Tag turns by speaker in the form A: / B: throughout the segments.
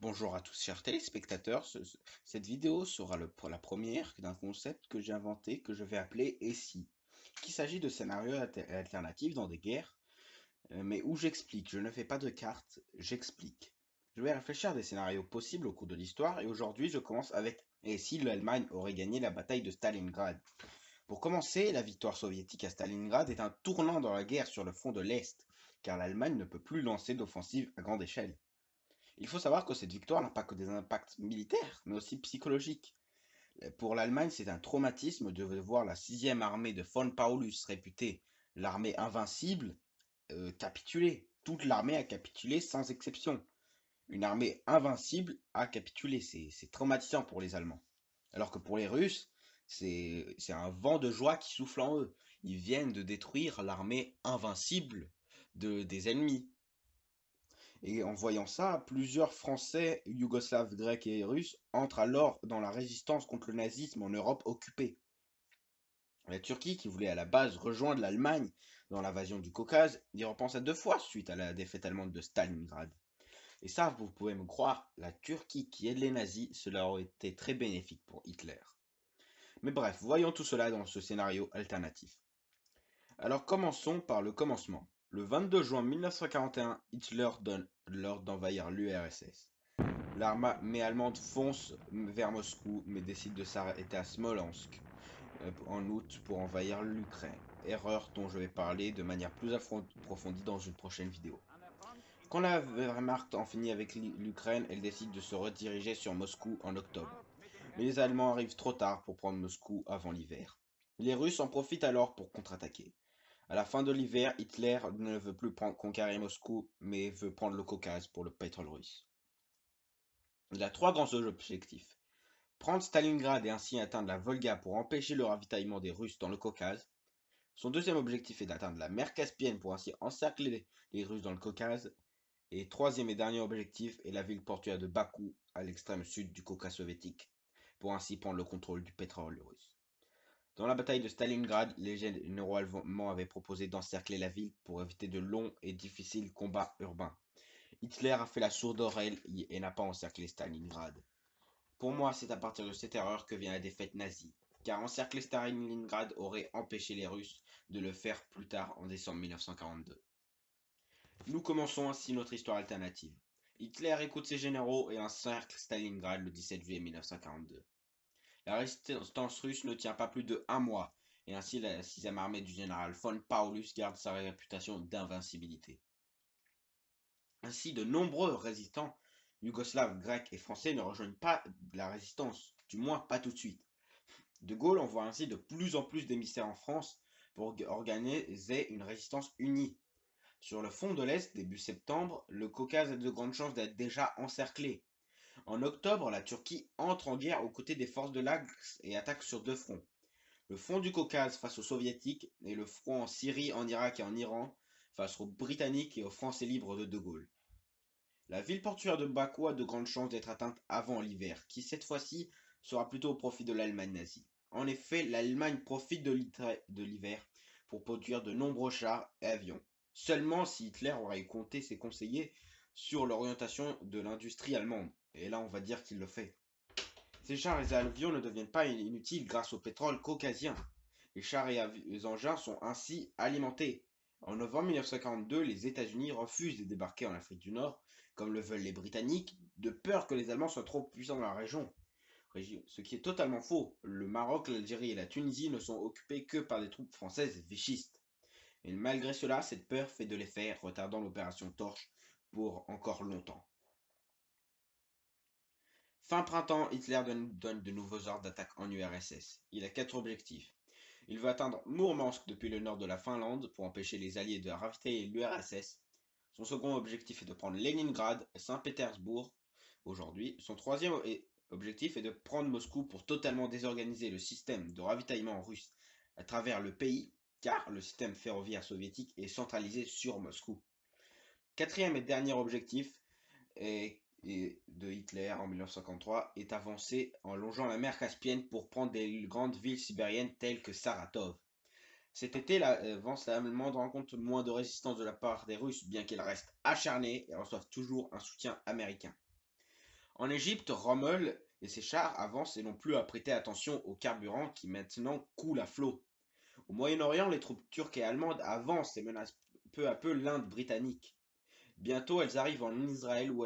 A: Bonjour à tous chers téléspectateurs, cette vidéo sera pour la première d'un concept que j'ai inventé que je vais appeler «Et si?», qu'il s'agit de scénarios alternatifs dans des guerres, mais où j'explique, je ne fais pas de cartes, j'explique. Je vais réfléchir à des scénarios possibles au cours de l'histoire et aujourd'hui je commence avec «Et si l'Allemagne aurait gagné la bataille de Stalingrad?». Pour commencer, la victoire soviétique à Stalingrad est un tournant dans la guerre sur le front de l'Est, car l'Allemagne ne peut plus lancer d'offensive à grande échelle. Il faut savoir que cette victoire n'a pas que des impacts militaires, mais aussi psychologiques. Pour l'Allemagne, c'est un traumatisme de voir la 6e armée de von Paulus, réputée l'armée invincible, capituler. Toute l'armée a capitulé sans exception. Une armée invincible a capitulé. C'est traumatisant pour les Allemands. Alors que pour les Russes, c'est un vent de joie qui souffle en eux. Ils viennent de détruire l'armée invincible des ennemis. Et en voyant ça, plusieurs Français, Yougoslaves, Grecs et Russes entrent alors dans la résistance contre le nazisme en Europe occupée. La Turquie, qui voulait à la base rejoindre l'Allemagne dans l'invasion du Caucase, y repensa 2 fois suite à la défaite allemande de Stalingrad. Et ça, vous pouvez me croire, la Turquie qui aide les nazis, cela aurait été très bénéfique pour Hitler. Mais bref, voyons tout cela dans ce scénario alternatif. Alors commençons par le commencement. Le 22 juin 1941, Hitler donne l'ordre d'envahir l'URSS. L'armée allemande fonce vers Moscou, mais décide de s'arrêter à Smolensk en août pour envahir l'Ukraine. Erreur dont je vais parler de manière plus approfondie dans une prochaine vidéo. Quand la Wehrmacht en finit avec l'Ukraine, elle décide de se rediriger sur Moscou en octobre. Mais les Allemands arrivent trop tard pour prendre Moscou avant l'hiver. Les Russes en profitent alors pour contre-attaquer. À la fin de l'hiver, Hitler ne veut plus conquérir Moscou, mais veut prendre le Caucase pour le pétrole russe. Il a 3 grands objectifs. Prendre Stalingrad et ainsi atteindre la Volga pour empêcher le ravitaillement des Russes dans le Caucase. Son deuxième objectif est d'atteindre la mer Caspienne pour ainsi encercler les Russes dans le Caucase. Et troisième et dernier objectif est la ville portuaire de Bakou, à l'extrême sud du Caucase soviétique, pour ainsi prendre le contrôle du pétrole russe. Dans la bataille de Stalingrad, les généraux allemands avaient proposé d'encercler la ville pour éviter de longs et difficiles combats urbains. Hitler a fait la sourde oreille et n'a pas encerclé Stalingrad. Pour moi, c'est à partir de cette erreur que vient la défaite nazie, car encercler Stalingrad aurait empêché les Russes de le faire plus tard en décembre 1942. Nous commençons ainsi notre histoire alternative. Hitler écoute ses généraux et encercle Stalingrad le 17 juillet 1942. La résistance russe ne tient pas plus de 1 mois, et ainsi la 6e armée du général von Paulus garde sa réputation d'invincibilité. Ainsi, de nombreux résistants, yougoslaves, grecs et français, ne rejoignent pas la résistance, du moins pas tout de suite. De Gaulle envoie ainsi de plus en plus d'émissaires en France pour organiser une résistance unie. Sur le front de l'Est, début septembre, le Caucase a de grandes chances d'être déjà encerclé. En octobre, la Turquie entre en guerre aux côtés des forces de l'Axe et attaque sur 2 fronts. Le front du Caucase face aux Soviétiques et le front en Syrie, en Irak et en Iran face aux Britanniques et aux Français libres de Gaulle. La ville portuaire de Bakou a de grandes chances d'être atteinte avant l'hiver, qui cette fois-ci sera plutôt au profit de l'Allemagne nazie. En effet, l'Allemagne profite de l'hiver pour produire de nombreux chars et avions. Seulement si Hitler aurait compté ses conseillers sur l'orientation de l'industrie allemande. Et là, on va dire qu'il le fait. Ces chars et avions ne deviennent pas inutiles grâce au pétrole caucasien. Les chars et engins sont ainsi alimentés. En novembre 1942, les États-Unis refusent de débarquer en Afrique du Nord, comme le veulent les Britanniques, de peur que les Allemands soient trop puissants dans la région. Ce qui est totalement faux. Le Maroc, l'Algérie et la Tunisie ne sont occupés que par des troupes françaises vichistes. Et malgré cela, cette peur fait de l'effet, retardant l'opération Torche pour encore longtemps. Fin printemps, Hitler donne de nouveaux ordres d'attaque en URSS. Il a 4 objectifs. Il veut atteindre Mourmansk depuis le nord de la Finlande pour empêcher les Alliés de ravitailler l'URSS. Son second objectif est de prendre Leningrad et Saint-Pétersbourg aujourd'hui. Son troisième objectif est de prendre Moscou pour totalement désorganiser le système de ravitaillement russe à travers le pays, car le système ferroviaire soviétique est centralisé sur Moscou. Quatrième et dernier objectif de Hitler en 1953 est avancé en longeant la mer Caspienne pour prendre des grandes villes sibériennes telles que Saratov. Cet été, l'avance allemande rencontre moins de résistance de la part des Russes, bien qu'elle reste acharnée et reçoive toujours un soutien américain. En Égypte, Rommel et ses chars avancent et n'ont plus à prêter attention au carburant qui maintenant coule à flot. Au Moyen-Orient, les troupes turques et allemandes avancent et menacent peu à peu l'Inde britannique. Bientôt, elles arrivent en Israël où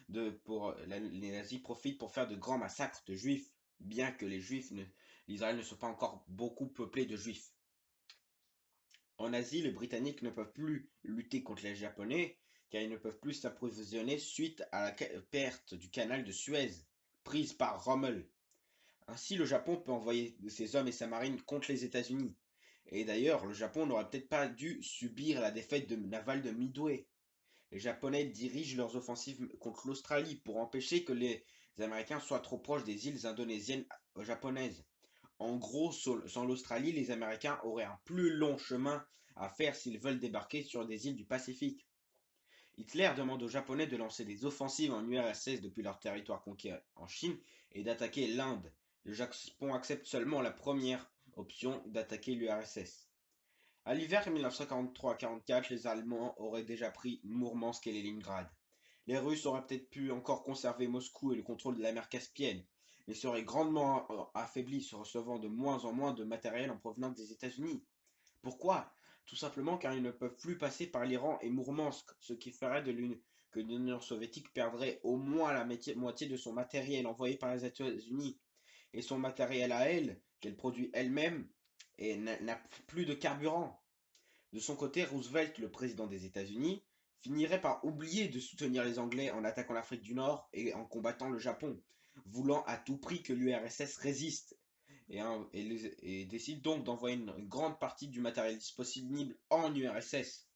A: les nazis profitent pour faire de grands massacres de juifs, bien que l'Israël ne soit pas encore beaucoup peuplé de juifs. En Asie, les Britanniques ne peuvent plus lutter contre les Japonais, car ils ne peuvent plus s'approvisionner suite à la perte du canal de Suez, prise par Rommel. Ainsi, le Japon peut envoyer ses hommes et sa marine contre les États-Unis. Et d'ailleurs, le Japon n'aurait peut-être pas dû subir la défaite navale de Midway. Les Japonais dirigent leurs offensives contre l'Australie pour empêcher que les Américains soient trop proches des îles indonésiennes japonaises. En gros, sans l'Australie, les Américains auraient un plus long chemin à faire s'ils veulent débarquer sur des îles du Pacifique. Hitler demande aux Japonais de lancer des offensives en URSS depuis leur territoire conquis en Chine et d'attaquer l'Inde. Le Japon accepte seulement la première option d'attaquer l'URSS. À l'hiver 1943-44, les Allemands auraient déjà pris Mourmansk et Leningrad. Les Russes auraient peut-être pu encore conserver Moscou et le contrôle de la mer Caspienne, mais seraient grandement affaiblis, se recevant de moins en moins de matériel en provenance des États-Unis. Pourquoi? Tout simplement car ils ne peuvent plus passer par l'Iran et Mourmansk, ce qui ferait que l'Union soviétique perdrait au moins la moitié de son matériel envoyé par les États-Unis et son matériel à elle, qu'elle produit elle-même, et n'a plus de carburant. De son côté, Roosevelt, le président des États-Unis, finirait par oublier de soutenir les Anglais en attaquant l'Afrique du Nord et en combattant le Japon, voulant à tout prix que l'URSS résiste, et décide donc d'envoyer une grande partie du matériel disponible en URSS.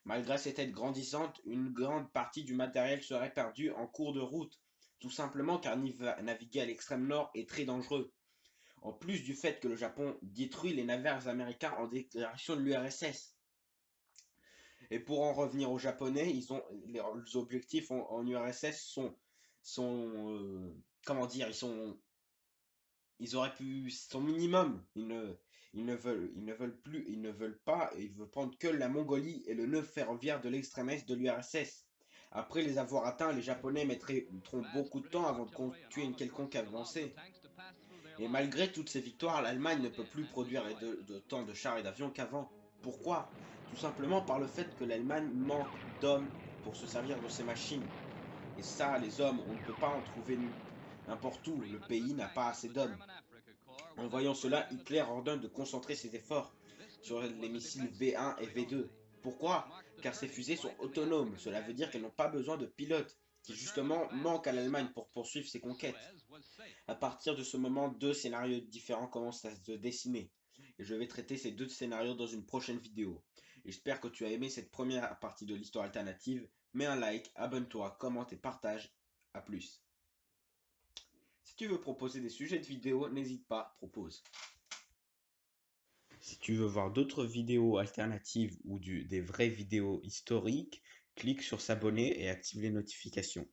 A: Malgré cette aide grandissante, une grande partie du matériel serait perdue en cours de route, tout simplement car naviguer à l'extrême nord est très dangereux. En plus du fait que le Japon détruit les navires américains en direction de l'URSS. Et pour en revenir aux Japonais, les objectifs en URSS comment dire, ils auraient pu, son minimum, ils ne veulent pas, ils veulent prendre que la Mongolie et le nœud ferroviaire de l'extrême est de l'URSS. Après les avoir atteints, les Japonais mettront beaucoup de temps avant de constituer une quelconque avancée. Et malgré toutes ces victoires, l'Allemagne ne peut plus produire tant de chars et d'avions qu'avant. Pourquoi? Tout simplement par le fait que l'Allemagne manque d'hommes pour se servir de ces machines. Et ça, les hommes, on ne peut pas en trouver n'importe où. Le pays n'a pas assez d'hommes. En voyant cela, Hitler ordonne de concentrer ses efforts sur les missiles V1 et V2. Pourquoi? Car ces fusées sont autonomes. Cela veut dire qu'elles n'ont pas besoin de pilotes, qui justement manquent à l'Allemagne pour poursuivre ses conquêtes. À partir de ce moment, deux scénarios différents commencent à se dessiner. Et je vais traiter ces deux scénarios dans une prochaine vidéo. Et j'espère que tu as aimé cette première partie de l'histoire alternative. Mets un like, abonne-toi, commente et partage. A plus. Si tu veux proposer des sujets de vidéo, n'hésite pas, propose. Si tu veux voir d'autres vidéos alternatives ou des vraies vidéos historiques, clique sur s'abonner et active les notifications.